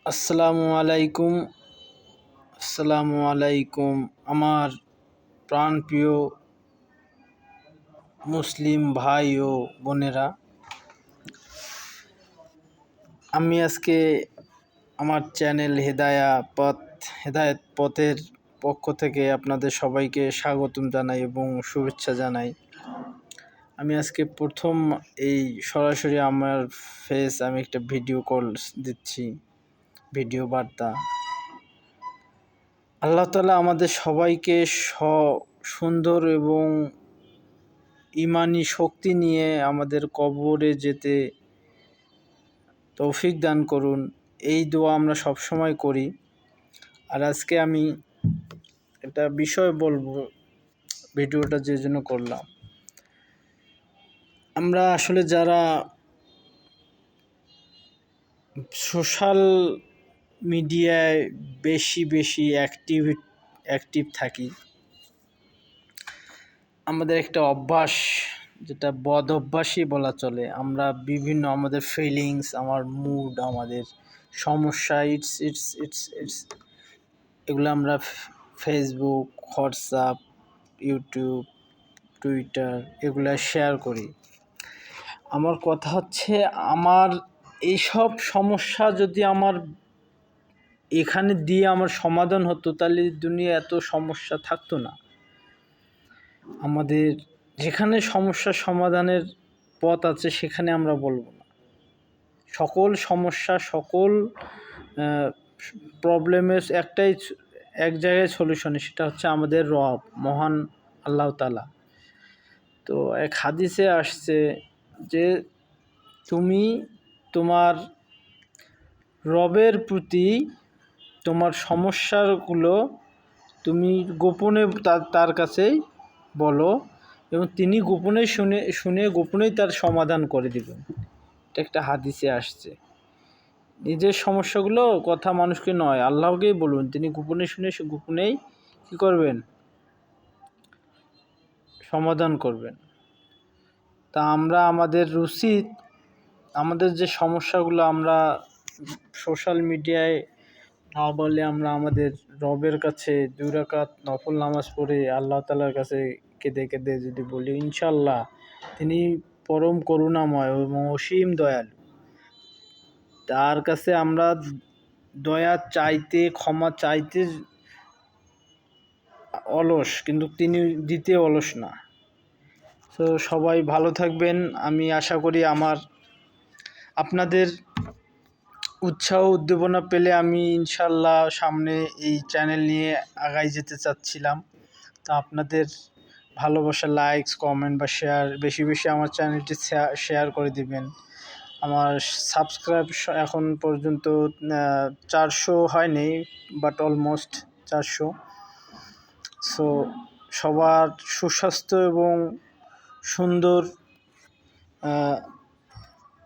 আসসালামু আলাইকুম আমার প্রাণপ্রিয় মুসলিম ভাই ও বোনেরা। আমি আজকে আমার চ্যানেল হেদায়েত পথের পক্ষ থেকে আপনাদের সবাইকে স্বাগতম জানাই এবং শুভেচ্ছা জানাই। আমি আজকে প্রথম এই সরাসরি আমার আমি একটা ভিডিও কল দিচ্ছি, ভিডিও বার্তা। আল্লাহ তাআলা আমাদের সবাইকে সুন্দর এবং ঈমানি শক্তি নিয়ে আমাদের কবরে যেতে তৌফিক দান করুন, এই দোয়া আমরা সবসময় করি। আর আজকে আমি একটা বিষয় বলবো, ভিডিওটা যে জন্য করলাম। আমরা আসলে যারা সোশ্যাল মিডিয়ায় বেশি অ্যাক্টিভ থাকি, আমাদের একটা অভ্যাস, যেটা বদ অভ্যাসই বলা চলে। আমরা বিভিন্ন আমাদের ফিলিংস, আমার মুড, আমাদের সমস্যা, ইটস এগুলো আমরা ফেসবুক, হোয়াটসঅ্যাপ, ইউটিউব, টুইটার এগুলো শেয়ার করি। আমার কথা হচ্ছে, আমার এইসব সমস্যা যদি আমার এখানে দিয়ে আমার সমাধান হতো, তাহলে দুনিয়া এত সমস্যা থাকতো না। আমাদের যেখানে সমস্যার সমাধানের পথ আছে সেখানে আমরা বলবো না। সকল সমস্যা, সকল প্রবলেমের এক জায়গায় সলিউশন, সেটা হচ্ছে আমাদের রব, মহান আল্লাহ তাআলা। তো এক হাদিসে আসছে যে তুমি তোমার রবের প্রতি তোমার সমস্যাগুলো তুমি গোপনে তার কাছেই বলো, এবং তিনি গোপনে শুনে গোপনেই তার সমাধান করে দিবেন। এটা একটা হাদিসে আসছে। নিজের সমস্যাগুলো কথা মানুষকে নয়, আল্লাহকেই বলুন, তিনি গোপনে শুনে গোপনেই কী করবেন, সমাধান করবেন। তা আমরা আমাদের উচিত, আমাদের যে সমস্যাগুলো আমরা সোশ্যাল মিডিয়ায় না বলে আমরা আমাদের রবের কাছে 2 রাকাত নফল নামাজ পড়ে আল্লাহ তাআলার কাছে কেঁদে কেঁদে যদি বলি, ইনশাআল্লাহ তিনি পরম করুণাময় এবং অসীম দয়ালু। তার কাছে আমরা দয়া চাইতে, ক্ষমা চাইতে অলস, কিন্তু তিনি দিতে অলস না। তো সবাই ভালো থাকবেন। আমি আশা করি আপনাদের উৎসাহ উদ্দীপনা পেলে আমি ইনশাআল্লাহ সামনে এই চ্যানেল নিয়ে আগাই যেতে চাচ্ছিলাম। তা আপনাদের ভালোবাসা, লাইকস, কমেন্ট বা শেয়ার, বেশি আমার চ্যানেলটি শেয়ার করে দিবেন। আমার সাবস্ক্রাইব এখন পর্যন্ত 400 হয়নি, বাট অলমোস্ট 400। সো সবার সুস্বাস্থ্য এবং সুন্দর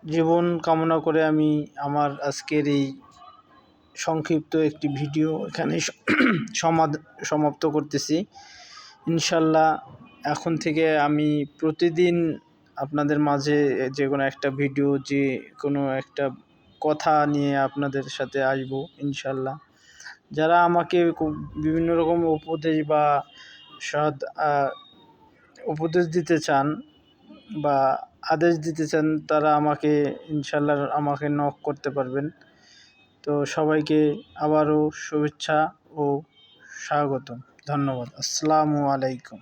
জীবন কামনা করে আমি আমার আজকের এই সংক্ষিপ্ত একটি ভিডিও এখানে সমাপ্ত করতেছি। ইনশাআল্লাহ এখন থেকে আমি প্রতিদিন আপনাদের মাঝে যে কোনো একটা ভিডিও, যে কোনো একটা কথা নিয়ে আপনাদের সাথে আসবো ইনশাআল্লাহ। যারা আমাকে বিভিন্ন রকম উপদেশ বা উপদেশ দিতে চান বা আদেশ দিতে চান, তারা আমাকে ইনশাআল্লাহ নক করতে পারবেন। তো সবাইকে আবারও শুভেচ্ছা ও স্বাগতম। ধন্যবাদ। আসসালামু আলাইকুম।